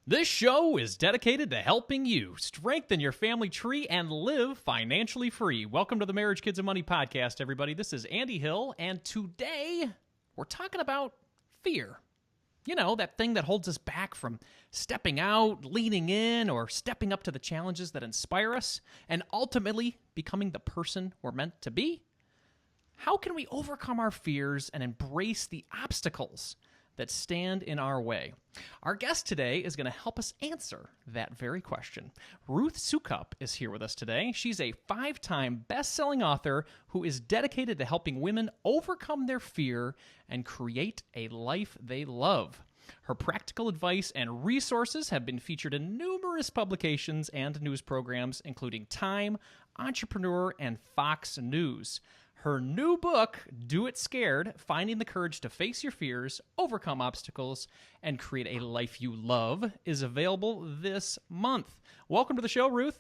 This show is dedicated to helping you strengthen your family tree and live financially free. Welcome to the Marriage, Kids, and Money podcast, everybody. This is Andy Hill, and today we're talking about fear. You know, that thing that holds us back from stepping out, leaning in, or stepping up to the challenges that inspire us, and ultimately becoming the person we're meant to be. How can we overcome our fears and embrace the obstacles that stand in our way? Our guest today is going to help us answer that very question. Ruth Soukup is here with us today. She's a 5-time best-selling author who is dedicated to helping women overcome their fear and create a life they love. Her practical advice and resources have been featured in numerous publications and news programs, including Time, Entrepreneur, and Fox News. Her new book, Do It Scared, Finding the Courage to Face Your Fears, Overcome Obstacles, and Create a Life You Love, is available this month. Welcome to the show, Ruth.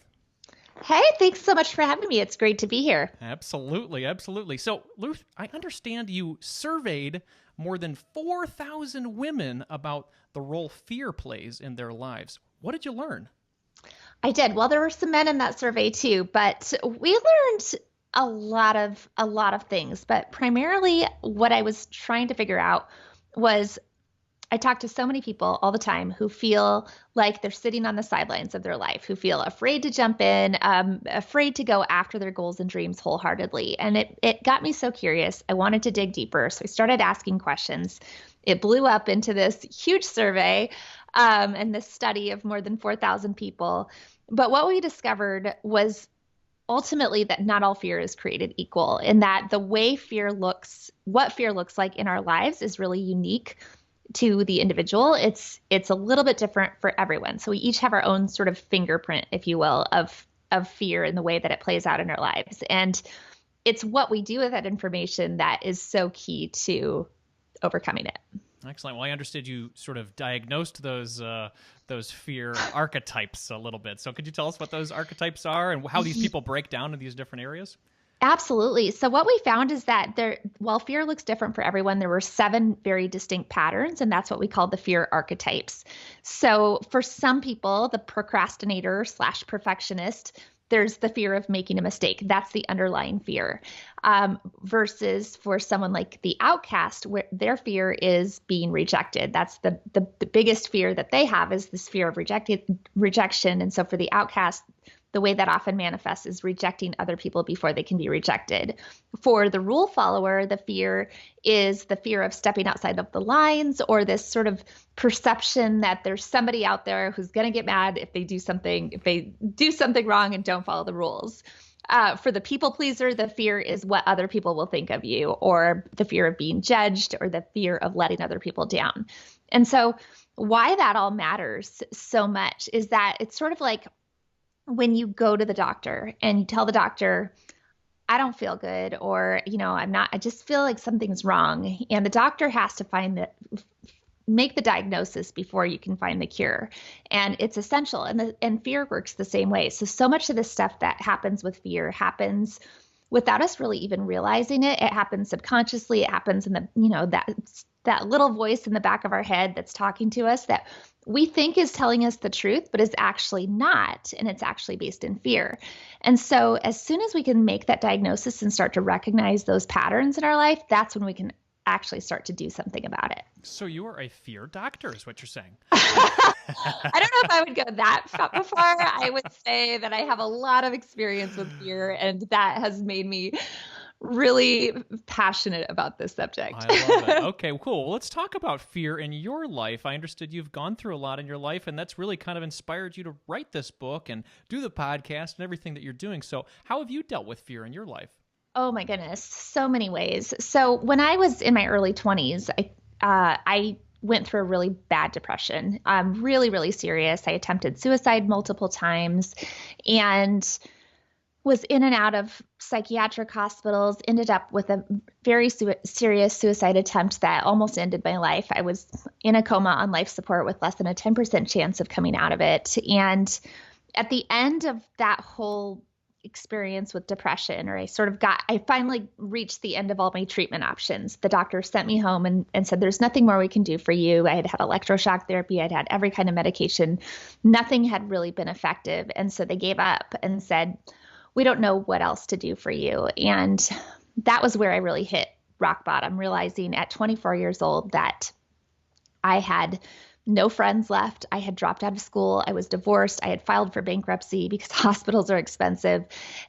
Hey, thanks so much for having me. It's great to be here. Absolutely, absolutely. So, Ruth, I understand you surveyed more than 4,000 women about the role fear plays in their lives. What did you learn? I did. Well, there were some men in that survey too, but we learned a lot of things, but primarily what I was trying to figure out was I talk to so many people all the time who feel like they're sitting on the sidelines of their life, who feel afraid to jump in, afraid to go after their goals and dreams wholeheartedly. And it got me so curious. I wanted to dig deeper. So I started asking questions. It blew up into this huge survey and this study of more than 4,000 people. But what we discovered was ultimately that not all fear is created equal, and that the way fear looks, what fear looks like in our lives is really unique to the individual. It's a little bit different for everyone. So we each have our own sort of fingerprint, if you will, of fear and the way that it plays out in our lives. And it's what we do with that information that is so key to overcoming it. Excellent. Well, I understood you sort of diagnosed those fear archetypes a little bit. So could you tell us what those archetypes are and how these people break down in these different areas? Absolutely. So what we found is that while fear looks different for everyone, there were 7 very distinct patterns, and that's what we call the fear archetypes. So for some people, the procrastinator / perfectionist, there's the fear of making a mistake. That's the underlying fear. Versus for someone like the outcast, where their fear is being rejected. That's the biggest fear that they have, is this fear of rejection. And so for the outcast, the way that often manifests is rejecting other people before they can be rejected. For the rule follower, the fear is the fear of stepping outside of the lines, or this sort of perception that there's somebody out there who's going to get mad if they do something wrong and don't follow the rules. For the people pleaser, the fear is what other people will think of you, or the fear of being judged, or the fear of letting other people down. And so why that all matters so much is that it's sort of like when you go to the doctor and you tell the doctor, I don't feel good, or, I just feel like something's wrong. And the doctor has to make the diagnosis before you can find the cure. And it's essential. And fear works the same way. So much of the stuff that happens with fear happens without us really even realizing it. It happens subconsciously. It happens in that little voice in the back of our head that's talking to us that we think is telling us the truth, but is actually not. And it's actually based in fear. And so as soon as we can make that diagnosis and start to recognize those patterns in our life, that's when we can actually start to do something about it. So you are a fear doctor, is what you're saying. I don't know if I would go that far. I would say that I have a lot of experience with fear, and that has made me really passionate about this subject. I love it. Okay, cool. Well, let's talk about fear in your life. I understood you've gone through a lot in your life, and that's really kind of inspired you to write this book and do the podcast and everything that you're doing. So how have you dealt with fear in your life? Oh my goodness, so many ways. So when I was in my early 20s, I went through a really bad depression, really, really serious. I attempted suicide multiple times and was in and out of psychiatric hospitals, ended up with a very serious suicide attempt that almost ended my life. I was in a coma on life support with less than a 10% chance of coming out of it. And at the end of that whole experience with depression, or I finally reached the end of all my treatment options. The doctor sent me home and said, there's nothing more we can do for you. I had had electroshock therapy. I'd had every kind of medication. Nothing had really been effective. And so they gave up and said, we don't know what else to do for you. And that was where I really hit rock bottom, realizing at 24 years old that I had no friends left. I had dropped out of school. I was divorced. I had filed for bankruptcy because hospitals are expensive.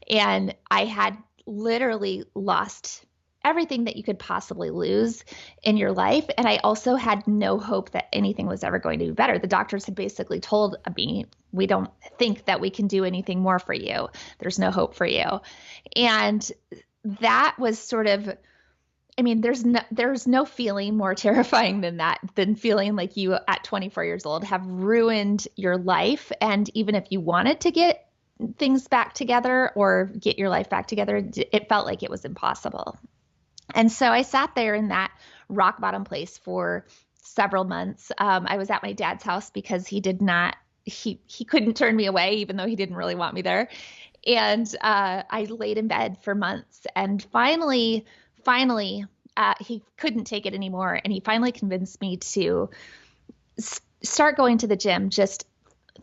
And I had literally lost everything that you could possibly lose in your life. And I also had no hope that anything was ever going to be better. The doctors had basically told me, we don't think that we can do anything more for you. There's no hope for you. And that was sort of, I mean, there's no feeling more terrifying than that, than feeling like you at 24 years old have ruined your life. And even if you wanted to get things back together or get your life back together, it felt like it was impossible. And so I sat there in that rock bottom place for several months. I was at my dad's house because he couldn't turn me away, even though he didn't really want me there. And I laid in bed for months, and finally, he couldn't take it anymore. And he finally convinced me to start going to the gym just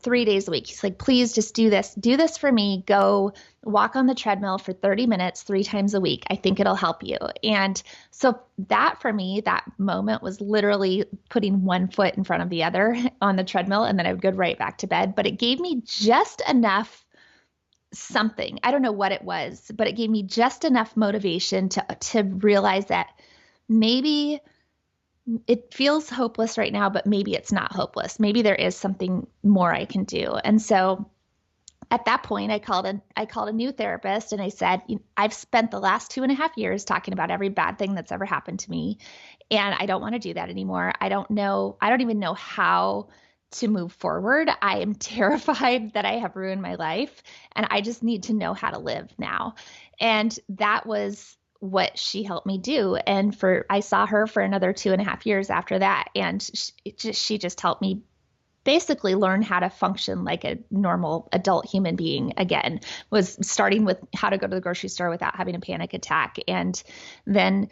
3 days a week. He's like, please just do this for me. Go walk on the treadmill for 30 minutes, 3 times a week. I think it'll help you. And so that for me, that moment was literally putting one foot in front of the other on the treadmill. And then I would go right back to bed. But it gave me just enough something. I don't know what it was, but it gave me just enough motivation to realize that maybe it feels hopeless right now, but maybe it's not hopeless. Maybe there is something more I can do. And so at that point, I called a new therapist and I said, I've spent the last 2.5 years talking about every bad thing that's ever happened to me, and I don't want to do that anymore. I don't even know how to move forward. I am terrified that I have ruined my life, and I just need to know how to live now. And that was what she helped me do. And I saw her for another 2.5 years after that. And she just helped me basically learn how to function like a normal adult human being again, was starting with how to go to the grocery store without having a panic attack, and then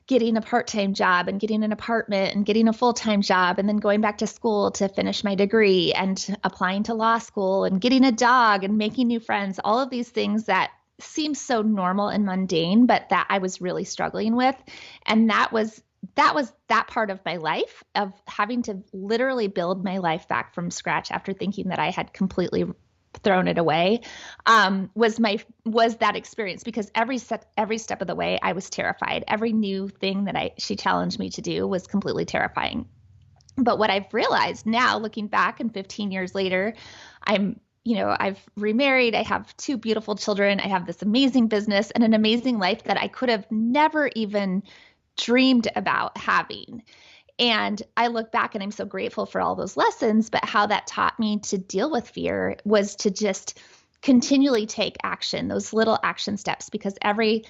getting a part-time job and getting an apartment and getting a full-time job, and then going back to school to finish my degree and applying to law school and getting a dog and making new friends, all of these things that seem so normal and mundane, but that I was really struggling with. And that was that part of my life, of having to literally build my life back from scratch after thinking that I had completely thrown it away, was that experience, because every step of the way I was terrified. Every new thing that she challenged me to do was completely terrifying. But what I've realized now, looking back and 15 years later, I've remarried. I have 2 beautiful children. I have this amazing business and an amazing life that I could have never even dreamed about having. And I look back and I'm so grateful for all those lessons, but how that taught me to deal with fear was to just continually take action, those little action steps, because every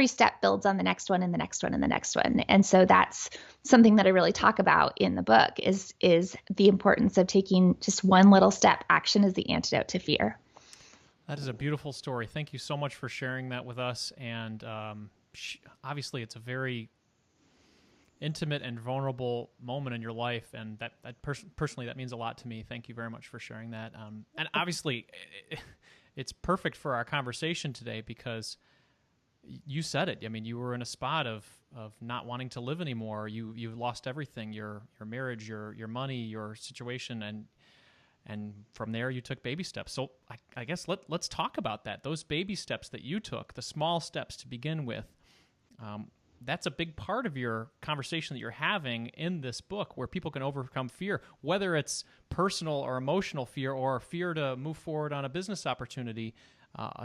step builds on the next one and the next one and the next one. And so that's something that I really talk about in the book is the importance of taking just one little step. Action is the antidote to fear. That is a beautiful story. Thank you so much for sharing that with us. And obviously it's a very intimate and vulnerable moment in your life, and that personally, that means a lot to me. Thank you very much for sharing that. And obviously, it's perfect for our conversation today because you said it. I mean, you were in a spot of not wanting to live anymore. You've lost everything: your marriage, your money, your situation, and from there you took baby steps. So I guess let's talk about that. Those baby steps that you took, the small steps to begin with. That's a big part of your conversation that you're having in this book, where people can overcome fear, whether it's personal or emotional fear or fear to move forward on a business opportunity.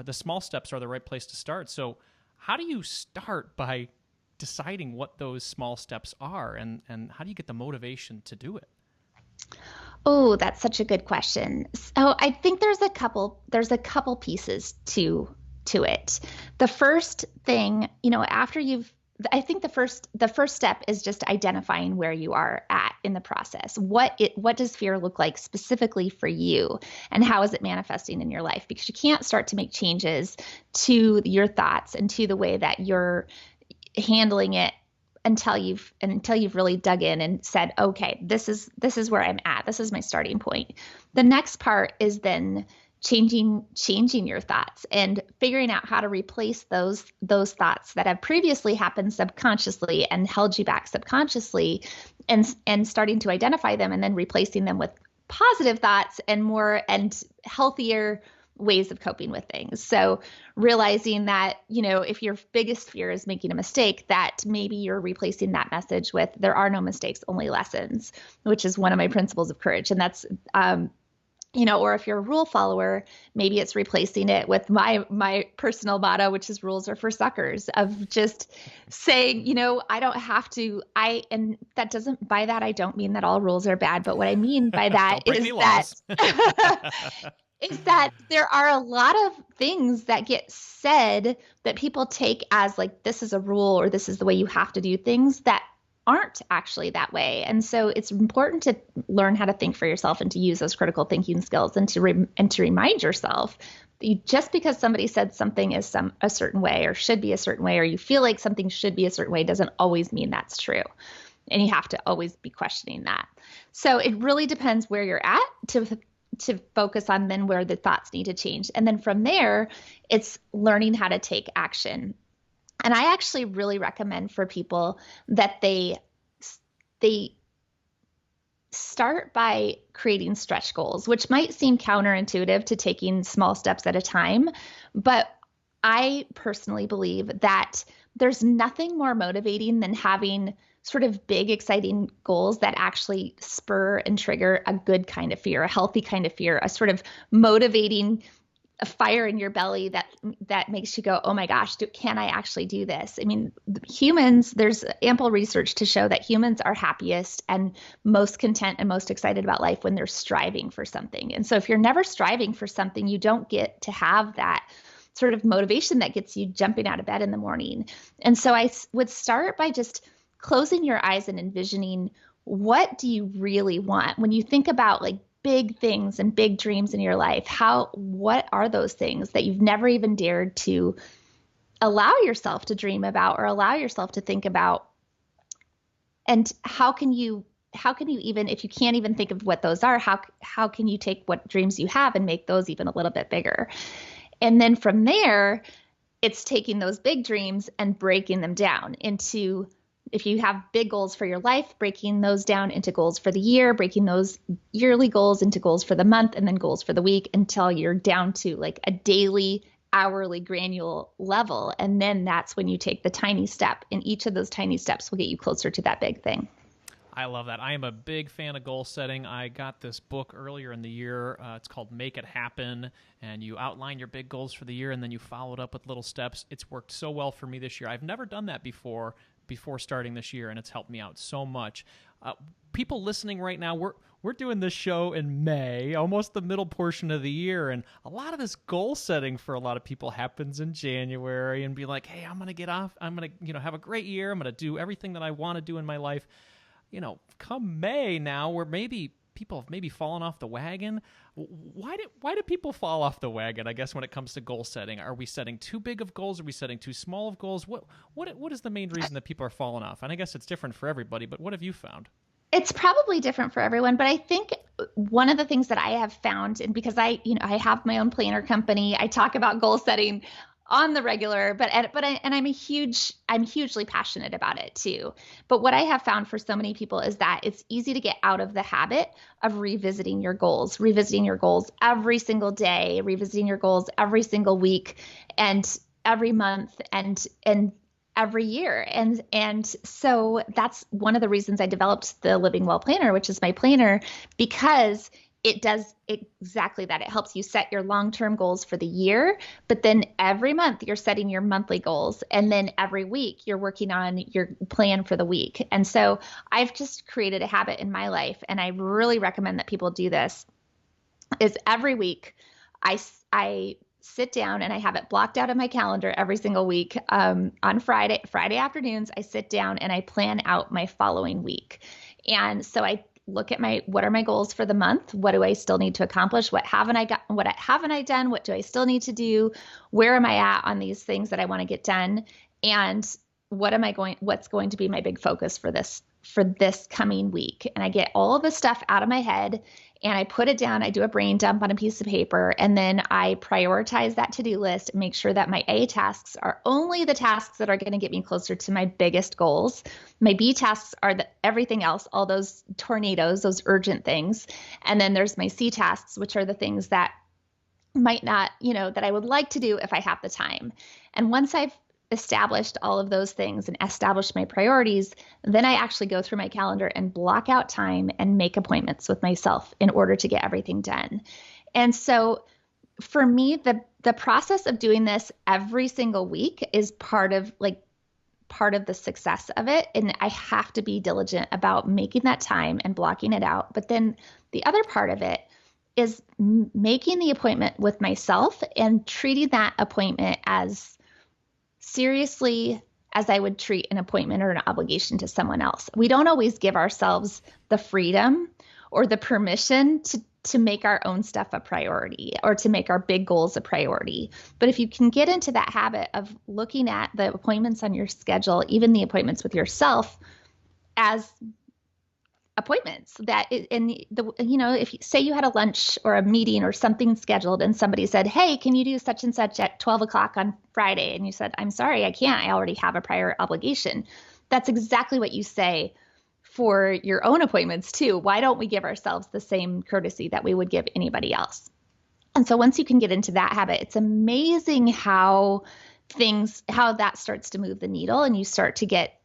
The small steps are the right place to start. So how do you start by deciding what those small steps are, and how do you get the motivation to do it? Oh, that's such a good question. So I think there's a couple pieces to it. The first thing, after you've I think the first step is just identifying where you are at in the process. What does fear look like specifically for you, and how is it manifesting in your life? Because you can't start to make changes to your thoughts and to the way that you're handling it until you've really dug in and said, okay, this is where I'm at. This is my starting point. The next part is then changing your thoughts and figuring out how to replace those thoughts that have previously happened subconsciously and held you back subconsciously, and starting to identify them and then replacing them with positive thoughts and more and healthier ways of coping with things. So realizing that, if your biggest fear is making a mistake, that maybe you're replacing that message with there are no mistakes, only lessons, which is one of my principles of courage. And that's, or if you're a rule follower, maybe it's replacing it with my personal motto, which is rules are for suckers, of just saying, I don't have to, and that doesn't, by that, I don't mean that all rules are bad, but what I mean by that is that there are a lot of things that get said that people take as like, this is a rule or this is the way you have to do things that aren't actually that way. And so it's important to learn how to think for yourself and to use those critical thinking skills and to remind yourself that just because somebody said something is a certain way or should be a certain way, or you feel like something should be a certain way, doesn't always mean that's true. And you have to always be questioning that. So it really depends where you're at to focus on then where the thoughts need to change. And then from there, it's learning how to take action. And I actually really recommend for people that they start by creating stretch goals, which might seem counterintuitive to taking small steps at a time. But I personally believe that there's nothing more motivating than having sort of big, exciting goals that actually spur and trigger a good kind of fear, a healthy kind of fear, a sort of motivating a fire in your belly that makes you go, oh my gosh, can I actually do this? I mean, humans, there's ample research to show that humans are happiest and most content and most excited about life when they're striving for something. And so if you're never striving for something, you don't get to have that sort of motivation that gets you jumping out of bed in the morning. And so I would start by just closing your eyes and envisioning, what do you really want? When you think about like big things and big dreams in your life, what are those things that you've never even dared to allow yourself to dream about or allow yourself to think about? And how can you even, if you can't even think of what those are, how can you take what dreams you have and make those even a little bit bigger? And then from there, it's taking those big dreams and breaking them down into, if you have big goals for your life, breaking those down into goals for the year, breaking those yearly goals into goals for the month, and then goals for the week until you're down to like a daily, hourly, granular level. And then that's when you take the tiny step. And each of those tiny steps will get you closer to that big thing. I love that. I am a big fan of goal setting. I got this book earlier in the year. It's called Make It Happen, and you outline your big goals for the year, and then you follow it up with little steps. It's worked so well for me this year. I've never done that before starting this year, and it's helped me out so much. People listening right now, we're doing this show in May, almost the middle portion of the year, and a lot of this goal setting for a lot of people happens in January, and be like, hey, I'm going to get off. I'm going to have a great year. I'm going to do everything that I want to do in my life. Come May now, where maybe people have maybe fallen off the wagon. Why do people fall off the wagon, I guess, when it comes to goal setting? Are we setting too big of goals? Are we setting too small of goals? What is the main reason that people are falling off? And I guess it's different for everybody, but what have you found? It's probably different for everyone, but I think one of the things that I have found, and because I have my own planner company, I talk about goal setting on the regular, I'm hugely passionate about it too. But what I have found for so many people is that it's easy to get out of the habit of revisiting your goals every single day, revisiting your goals every single week and every month and every year. And so that's one of the reasons I developed the Living Well Planner, which is my planner, because it does exactly that. It helps you set your long-term goals for the year, but then every month you're setting your monthly goals. And then every week you're working on your plan for the week. And so I've just created a habit in my life, and I really recommend that people do this, is every week I sit down and I have it blocked out of my calendar every single week. On Friday afternoons, I sit down and I plan out my following week. And so I look at what are my goals for the month? What do I still need to accomplish? What haven't I done? What do I still need to do? Where am I at on these things that I want to get done? And what's going to be my big focus for this coming week? And I get all of the stuff out of my head and I put it down. I do a brain dump on a piece of paper, and then I prioritize that to-do list and make sure that my A tasks are only the tasks that are going to get me closer to my biggest goals. My B tasks are everything else, all those tornadoes, those urgent things. And then there's my C tasks, which are the things that might not, that I would like to do if I have the time. And once I've established all of those things and established my priorities, then I actually go through my calendar and block out time and make appointments with myself in order to get everything done. And so for me, the process of doing this every single week is part of the success of it. And I have to be diligent about making that time and blocking it out. But then the other part of it is making the appointment with myself and treating that appointment as seriously as I would treat an appointment or an obligation to someone else. We don't always give ourselves the freedom or the permission to make our own stuff a priority or to make our big goals a priority. But if you can get into that habit of looking at the appointments on your schedule, even the appointments with yourself, as appointments if you say you had a lunch or a meeting or something scheduled and somebody said, hey, can you do such and such at 12 o'clock on Friday? And you said, I'm sorry, I can't. I already have a prior obligation. That's exactly what you say for your own appointments too. Why don't we give ourselves the same courtesy that we would give anybody else? And so once you can get into that habit, it's amazing how that starts to move the needle and you start to get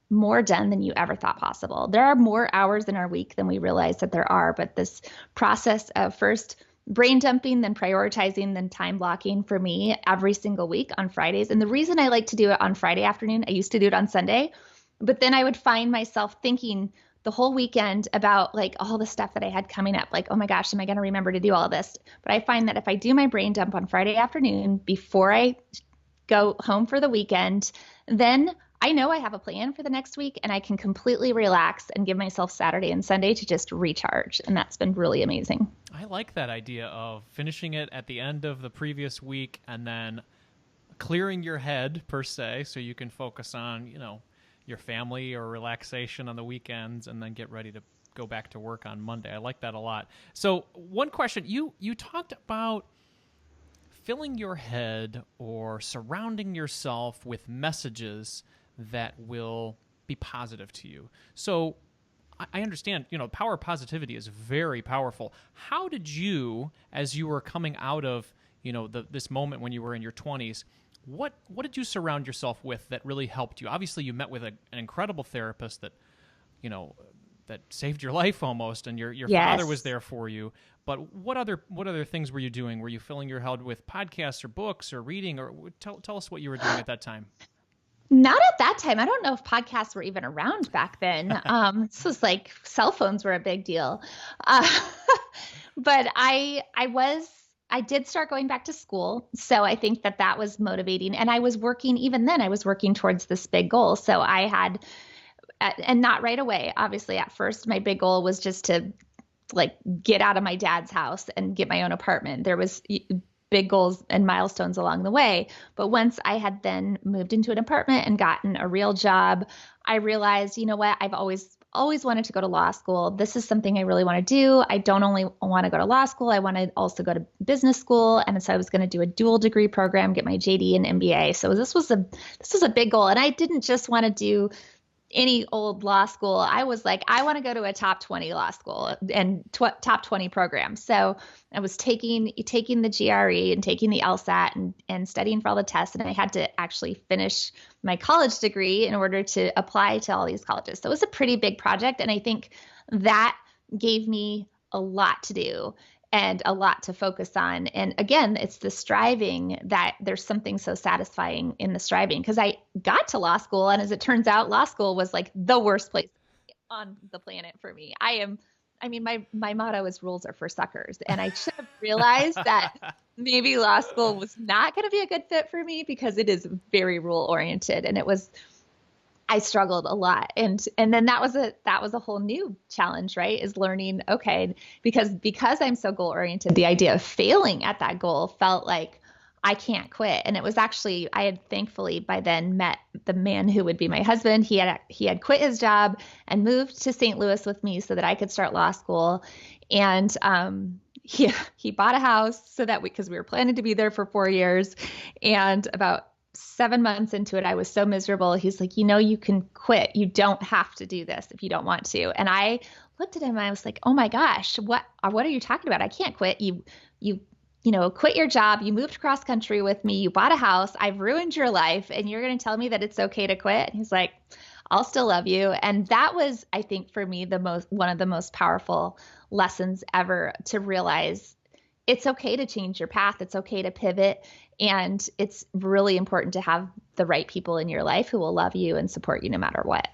more done than you ever thought possible. There are more hours in our week than we realize that there are, but this process of first brain dumping, then prioritizing, then time blocking for me every single week on Fridays. And the reason I like to do it on Friday afternoon, I used to do it on Sunday, but then I would find myself thinking the whole weekend about all the stuff that I had coming up, oh my gosh, am I going to remember to do all of this? But I find that if I do my brain dump on Friday afternoon before I go home for the weekend, then I know I have a plan for the next week and I can completely relax and give myself Saturday and Sunday to just recharge. And that's been really amazing. I like that idea of finishing it at the end of the previous week and then clearing your head per se so you can focus on, your family or relaxation on the weekends and then get ready to go back to work on Monday. I like that a lot. So one question, you talked about filling your head or surrounding yourself with messages that will be positive to you. So I understand, power positivity is very powerful. How did you, as you were coming out of, this moment when you were in your 20s, what did you surround yourself with that really helped you? Obviously, you met with an incredible therapist that, that saved your life almost, and your Yes. father was there for you. But what other things were you doing? Were you filling your head with podcasts or books or reading? Or tell us what you were doing at that time. Not at that time. I don't know if podcasts were even around back then. This was cell phones were a big deal. But I did start going back to school. So I think that was motivating. And I was working, even then I was working towards this big goal. So I had, and not right away, obviously at first, my big goal was just to get out of my dad's house and get my own apartment. There was big goals and milestones along the way. But once I had then moved into an apartment and gotten a real job, I realized, you know what, I've always wanted to go to law school. This is something I really want to do. I don't only want to go to law school, I want to also go to business school. And so I was going to do a dual degree program, get my JD and MBA. So this was a big goal. And I didn't just want to do any old law school. I was I want to go to a top 20 law school and top 20 program. So I was taking the GRE and taking the LSAT and studying for all the tests. And I had to actually finish my college degree in order to apply to all these colleges. So it was a pretty big project. And I think that gave me a lot to do and a lot to focus on. And again, it's the striving that there's something so satisfying in the striving, because I got to law school. And as it turns out, law school was the worst place on the planet for me. My motto is rules are for suckers. And I should have realized that maybe law school was not going to be a good fit for me because it is very rule oriented, and I struggled a lot. And then that was a whole new challenge, right? Is learning, okay, because I'm so goal oriented, the idea of failing at that goal felt like I can't quit. And it was actually, I had thankfully by then met the man who would be my husband. He had quit his job and moved to St. Louis with me so that I could start law school. And he bought a house so that because we were planning to be there for 4 years. And about 7 months into it, I was so miserable. He's like, you can quit. You don't have to do this if you don't want to. And I looked at him and I was like, oh my gosh, what are you talking about? I can't quit. You quit your job. You moved cross country with me. You bought a house. I've ruined your life. And you're going to tell me that it's okay to quit? And he's like, I'll still love you. And that was, I think, for me, one of the most powerful lessons ever, to realize it's okay to change your path. It's okay to pivot. And it's really important to have the right people in your life who will love you and support you no matter what.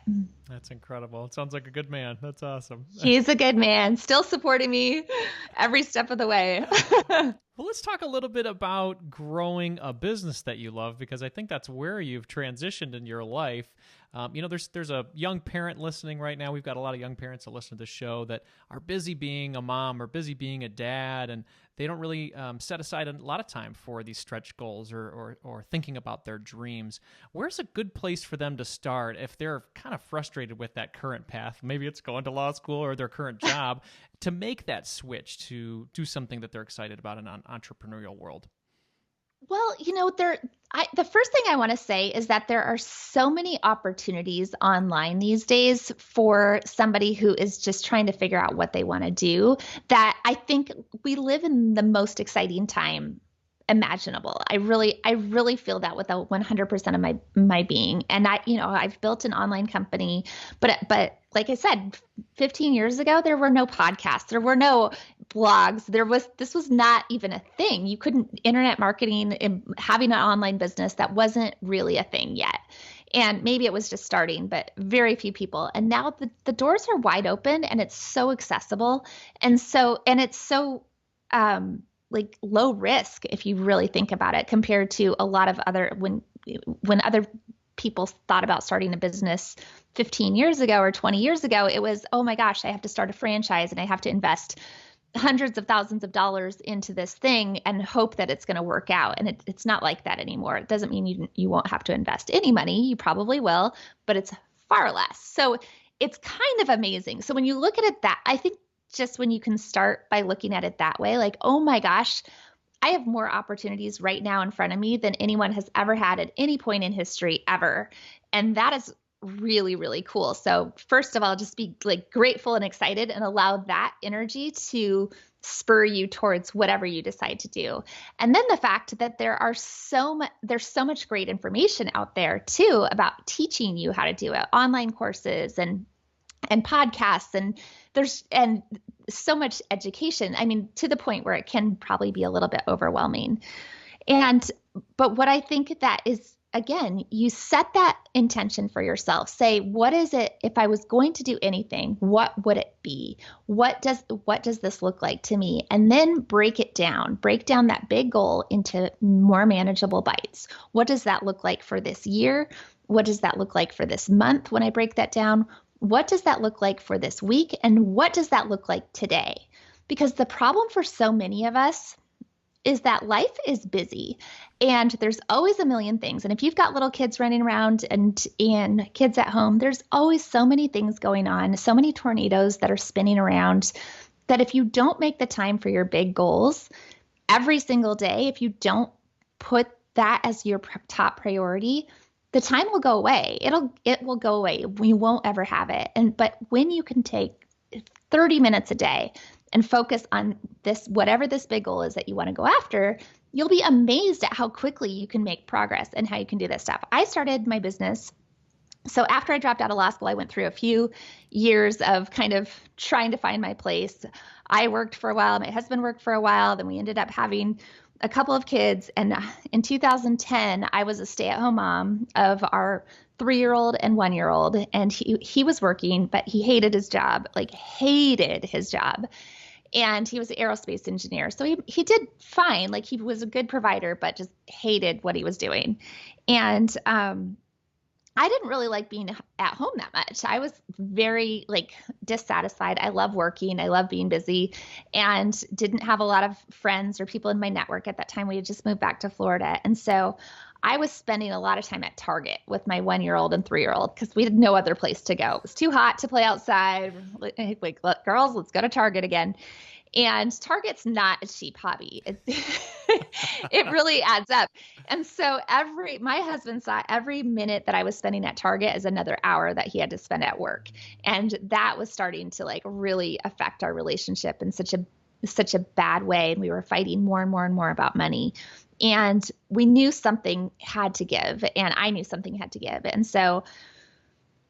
That's incredible. It sounds like a good man. That's awesome. He's a good man, still supporting me every step of the way. Well, let's talk a little bit about growing a business that you love, because I think that's where you've transitioned in your life. There's a young parent listening right now. We've got a lot of young parents that listen to the show that are busy being a mom or busy being a dad, and they don't really set aside a lot of time for these stretch goals or thinking about their dreams. Where's a good place for them to start if they're kind of frustrated with that current path? Maybe it's going to law school or their current job, to make that switch to do something that they're excited about in an entrepreneurial world. Well, the first thing I want to say is that there are so many opportunities online these days for somebody who is just trying to figure out what they want to do, that I think we live in the most exciting time imaginable. I really feel that with 100% of my being. And I've built an online company, but like I said, 15 years ago, there were no podcasts, there were no blogs. This was not even a thing. You couldn't internet marketing and having an online business, that wasn't really a thing yet. And maybe it was just starting, but very few people. And now the doors are wide open, and it's so accessible. And it's so, like low risk, if you really think about it, compared to a lot of when other people thought about starting a business 15 years ago or 20 years ago, it was, oh my gosh, I have to start a franchise and I have to invest hundreds of thousands of dollars into this thing and hope that it's going to work out. And it's not like that anymore. It doesn't mean you won't have to invest any money. You probably will, but it's far less. So it's kind of amazing. So when you look at it I think just when you can start by looking at it that way, like, oh my gosh, I have more opportunities right now in front of me than anyone has ever had at any point in history ever. And that is really, really cool. So first of all, just be like grateful and excited, and allow that energy to spur you towards whatever you decide to do. And then the fact that there's so much great information out there too about teaching you how to do it, online courses and podcasts, and there's so much education. I mean, to the point where it can probably be a little bit overwhelming. But what I think that is, again, you set that intention for yourself. Say, what is it? If I was going to do anything, what would it be? What does this look like to me? And then break down that big goal into more manageable bites. What does that look like for this year? What does that look like for this month when I break that down? What does that look like for this week? And what does that look like today? Because the problem for so many of us is that life is busy and there's always a million things. And if you've got little kids running around and kids at home, there's always so many things going on, so many tornadoes that are spinning around, that if you don't make the time for your big goals every single day, if you don't put that as your top priority, the time will go away. It will go away. We won't ever have it. But when you can take 30 minutes a day and focus on this, whatever this big goal is that you want to go after, you'll be amazed at how quickly you can make progress and how you can do this stuff. I started my business. So after I dropped out of law school, I went through a few years of kind of trying to find my place. I worked for a while. My husband worked for a while. Then we ended up having a couple of kids. And in 2010, I was a stay-at-home mom of our 3-year-old and 1-year-old. And he was working, but he hated his job. and he was an aerospace engineer. So he did fine. Like he was a good provider, but just hated what he was doing. And I didn't really like being at home that much. I was very like dissatisfied. I love working. I love being busy and didn't have a lot of friends or people in my network at that time. We had just moved back to Florida. And so I was spending a lot of time at Target with my 1-year-old and 3-year-old because we had no other place to go. It was too hot to play outside. Like, look, girls, let's go to Target again. And Target's not a cheap hobby. It really adds up. And so my husband saw every minute that I was spending at Target as another hour that he had to spend at work. And that was starting to like really affect our relationship in such a bad way. And we were fighting more and more and more about money. And we knew something had to give, and I knew something had to give. And so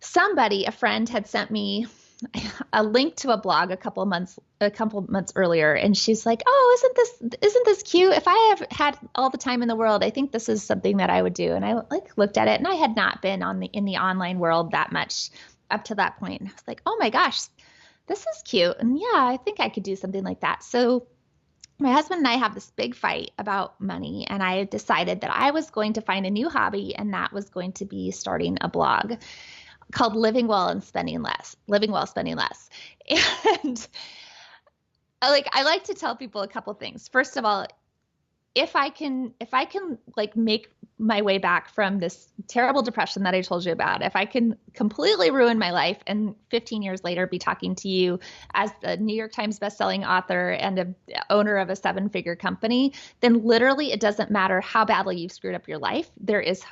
a friend had sent me a link to a blog a couple months earlier, and she's like, "Oh, isn't this cute? If I have had all the time in the world, I think this is something that I would do." And I like looked at it, and I had not been in the online world that much up to that point. And I was like, "Oh my gosh, this is cute." And yeah, I think I could do something like that. So my husband and I have this big fight about money, and I decided that I was going to find a new hobby, and that was going to be starting a blog called Living Well and Spending Less. Living Well, Spending Less. And I like to tell people a couple things. First of all, if I can like make my way back from this terrible depression that I told you about, if I can completely ruin my life and 15 years later be talking to you as the New York Times bestselling author and a owner of a 7-figure company, then literally it doesn't matter how badly you've screwed up your life. There is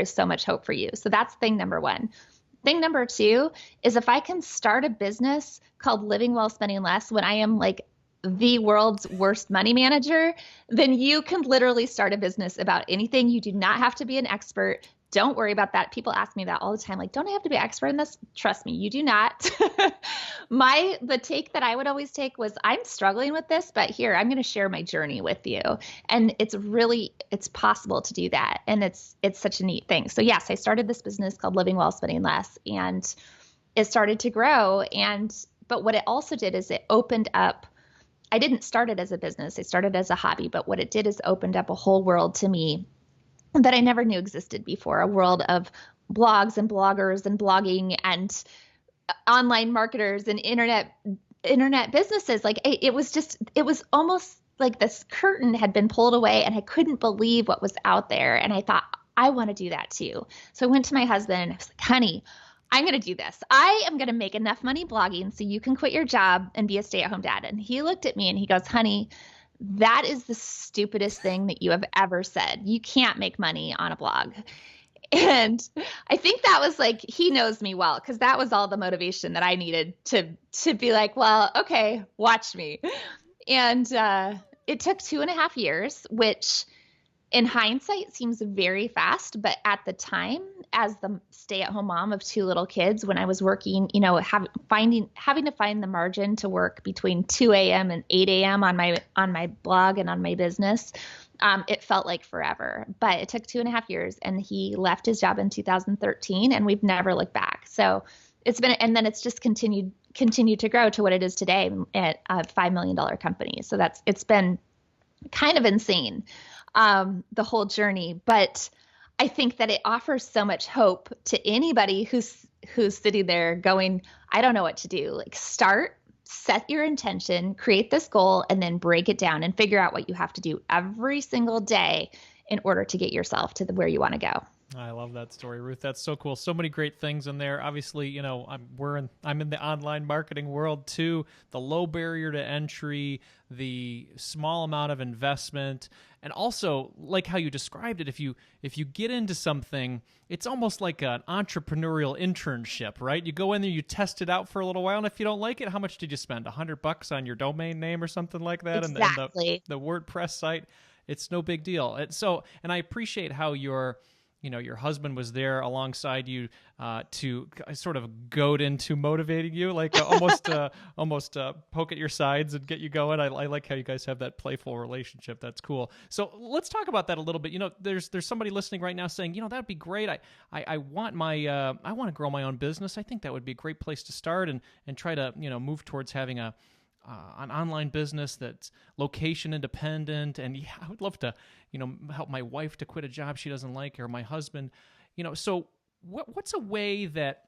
so much hope for you. So that's thing number one. Thing number two is if I can start a business called Living Well, Spending Less when I am like the world's worst money manager, then you can literally start a business about anything. You do not have to be an expert. Don't worry about that. People ask me that all the time. Like, don't I have to be an expert in this? Trust me, you do not. The take that I would always take was, I'm struggling with this, but here, I'm going to share my journey with you. And it's possible to do that. And it's such a neat thing. So yes, I started this business called Living Well, Spending Less, and it started to grow. But what it also did is it opened up. I didn't start it as a business. I started as a hobby, but what it did is opened up a whole world to me that I never knew existed before, a world of blogs and bloggers and blogging and online marketers and internet businesses. Like it was almost like this curtain had been pulled away, and I couldn't believe what was out there. And I thought, I want to do that too. So I went to my husband and I was like, honey, I'm going to do this. I am going to make enough money blogging so you can quit your job and be a stay-at-home dad. And he looked at me and he goes, honey, that is the stupidest thing that you have ever said. You can't make money on a blog. And I think that was like, he knows me well, because that was all the motivation that I needed to be like, well, okay, watch me. And it took 2.5 years, which in hindsight seems very fast. But at the time, as the stay-at-home mom of 2 little kids, when I was working, having to find the margin to work between 2 a.m. and 8 a.m. on my blog and on my business, it felt like forever. But it took 2.5 years, and he left his job in 2013, and we've never looked back. So and then it's just continued to grow to what it is today at a $5 million company. So it's been kind of insane, the whole journey. But I think that it offers so much hope to anybody who's sitting there going, I don't know what to do. Like, set your intention, create this goal, and then break it down and figure out what you have to do every single day in order to get yourself to where you want to go. I love that story, Ruth. That's so cool. So many great things in there. Obviously, I'm in the online marketing world too. The low barrier to entry, the small amount of investment, and also like how you described it. If you get into something, it's almost like an entrepreneurial internship, right? You go in there, you test it out for a little while, and if you don't like it, how much did you spend? $100 on your domain name or something like that, exactly. And the WordPress site. It's no big deal. And I appreciate how your husband was there alongside you to sort of goad into motivating you, like almost poke at your sides and get you going. I like how you guys have that playful relationship. That's cool. So let's talk about that a little bit. There's somebody listening right now saying, that'd be great. I want to grow my own business. I think that would be a great place to start and try to move towards having a an online business that's location independent, and yeah, I would love to, help my wife to quit a job she doesn't like, or my husband, So what's a way that,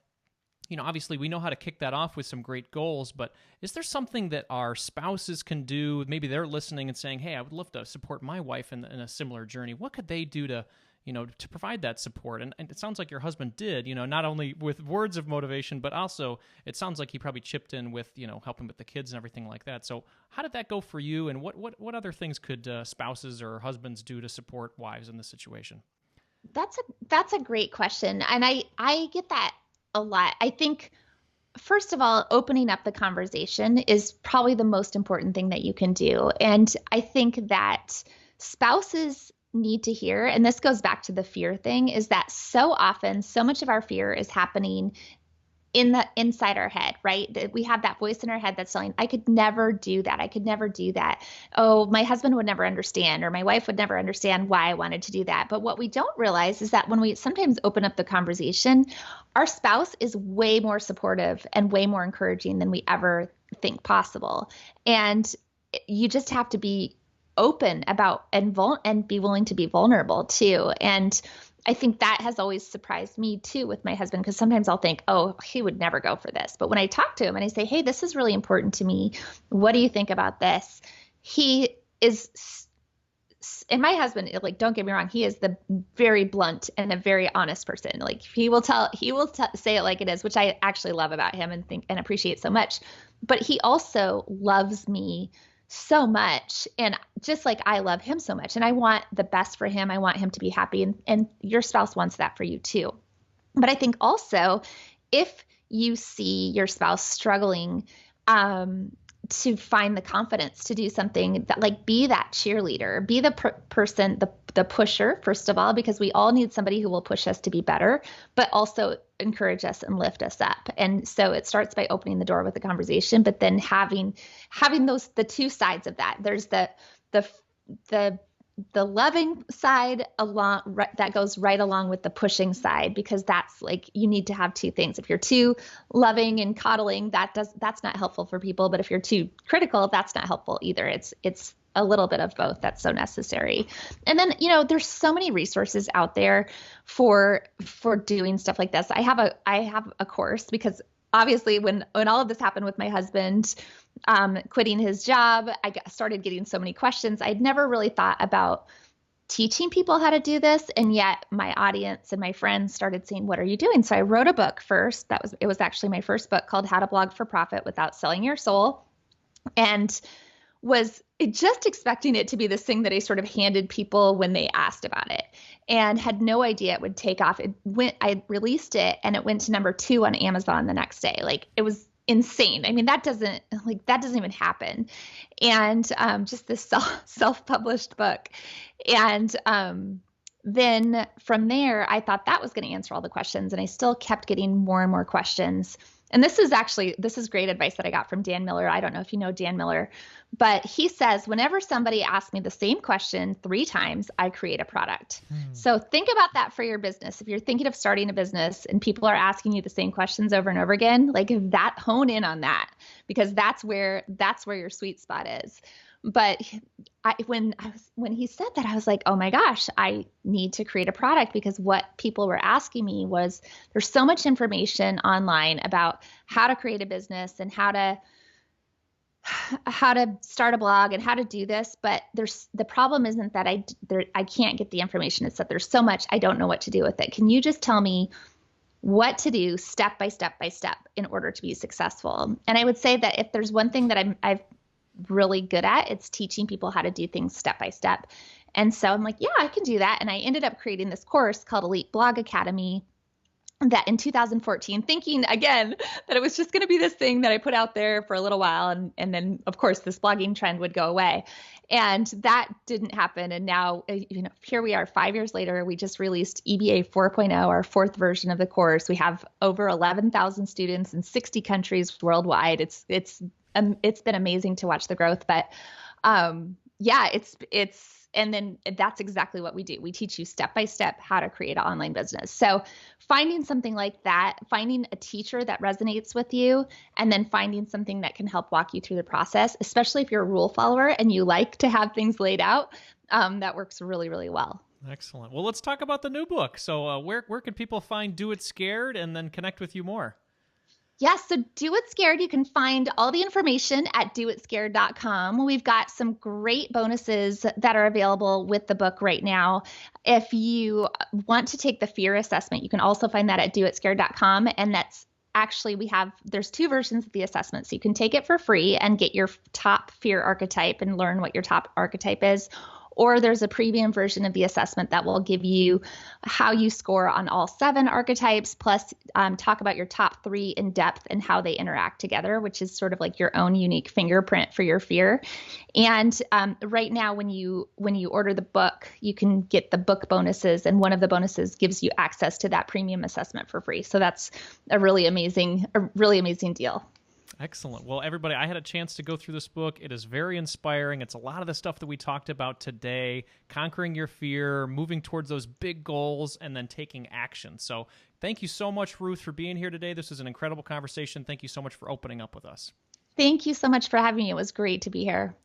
obviously we know how to kick that off with some great goals, but is there something that our spouses can do? Maybe they're listening and saying, hey, I would love to support my wife in a similar journey. What could they do to provide that support? And it sounds like your husband did, not only with words of motivation, but also it sounds like he probably chipped in with, helping with the kids and everything like that. So how did that go for you? And what other things could spouses or husbands do to support wives in this situation? That's a great question. And I get that a lot. I think, first of all, opening up the conversation is probably the most important thing that you can do. And I think that spouses need to hear, and this goes back to the fear thing, is that so often, so much of our fear is happening inside our head, right? That we have that voice in our head that's saying, I could never do that. I could never do that. Oh, my husband would never understand, or my wife would never understand why I wanted to do that. But what we don't realize is that when we sometimes open up the conversation, our spouse is way more supportive and way more encouraging than we ever think possible. And you just have to be open about and be willing to be vulnerable too. And I think that has always surprised me too with my husband, because sometimes I'll think, oh, he would never go for this. But when I talk to him and I say, hey, this is really important to me, what do you think about this? He is, and my husband, like, don't get me wrong, he is the very blunt and a very honest person. Like, he will say it like it is, which I actually love about him and think and appreciate so much. But he also loves me so much, and just like I love him so much, and I want the best for him. I want him to be happy, and your spouse wants that for you too. But I think also, if you see your spouse struggling to find the confidence to do something, that, like, be that cheerleader, be the person, the pusher, first of all, because we all need somebody who will push us to be better, but also encourage us and lift us up. And so it starts by opening the door with a conversation, but then having the two sides of that. There's the loving side that goes right along with the pushing side, because that's, like, you need to have two things. If you're too loving and coddling, that's not helpful for people. But if you're too critical, that's not helpful either. It's a little bit of both that's so necessary. And then, there's so many resources out there for doing stuff like this. I have a course, because obviously when all of this happened with my husband quitting his job, I started getting so many questions. I'd never really thought about teaching people how to do this. And yet my audience and my friends started saying, what are you doing? So I wrote a book first. It was actually my first book, called How to Blog for Profit Without Selling Your Soul. And was just expecting it to be this thing that I sort of handed people when they asked about it, and had no idea it would take off. I released it, and it went to number 2 on Amazon the next day. Like, it was insane. I mean, that doesn't even happen. And just this self-published book. And then from there, I thought that was going to answer all the questions, and I still kept getting more and more questions. And this is great advice that I got from Dan Miller. I don't know if you know Dan Miller, but he says, whenever somebody asks me the same question 3 times, I create a product. So think about that for your business. If you're thinking of starting a business and people are asking you the same questions over and over again, like, hone in on that, because that's where your sweet spot is. But when he said that, I was like, oh my gosh, I need to create a product, because what people were asking me was, there's so much information online about how to create a business and how to start a blog and how to do this. But the problem isn't that I can't get the information. It's that there's so much, I don't know what to do with it. Can you just tell me what to do step by step by step in order to be successful? And I would say that if there's one thing that I've really good at, it's teaching people how to do things step by step. And so I'm like, yeah, I can do that. And I ended up creating this course called Elite Blog Academy, that in 2014, thinking again that it was just going to be this thing that I put out there for a little while. And then of course this blogging trend would go away, and that didn't happen. And now, here we are 5 years later, we just released EBA 4.0, our 4th version of the course. We have over 11,000 students in 60 countries worldwide. It's been amazing to watch the growth, but yeah, and then that's exactly what we do. We teach you step by step how to create an online business. So finding something like that, finding a teacher that resonates with you, and then finding something that can help walk you through the process, especially if you're a rule follower and you like to have things laid out, that works really, really well. Excellent. Well, let's talk about the new book. So where can people find Do It Scared and then connect with you more? Yes, so Do It Scared, you can find all the information at doitscared.com. We've got some great bonuses that are available with the book right now. If you want to take the fear assessment, you can also find that at doitscared.com. And that's actually, there's two versions of the assessment. So you can take it for free and get your top fear archetype and learn what your top archetype is. Or there's a premium version of the assessment that will give you how you score on all 7 archetypes, plus talk about your top 3 in depth and how they interact together, which is sort of like your own unique fingerprint for your fear. And right now, when you order the book, you can get the book bonuses, and one of the bonuses gives you access to that premium assessment for free. So that's a really amazing deal. Excellent. Well, everybody, I had a chance to go through this book. It is very inspiring. It's a lot of the stuff that we talked about today, conquering your fear, moving towards those big goals, and then taking action. So thank you so much, Ruth, for being here today. This was an incredible conversation. Thank you so much for opening up with us. Thank you so much for having me. It was great to be here.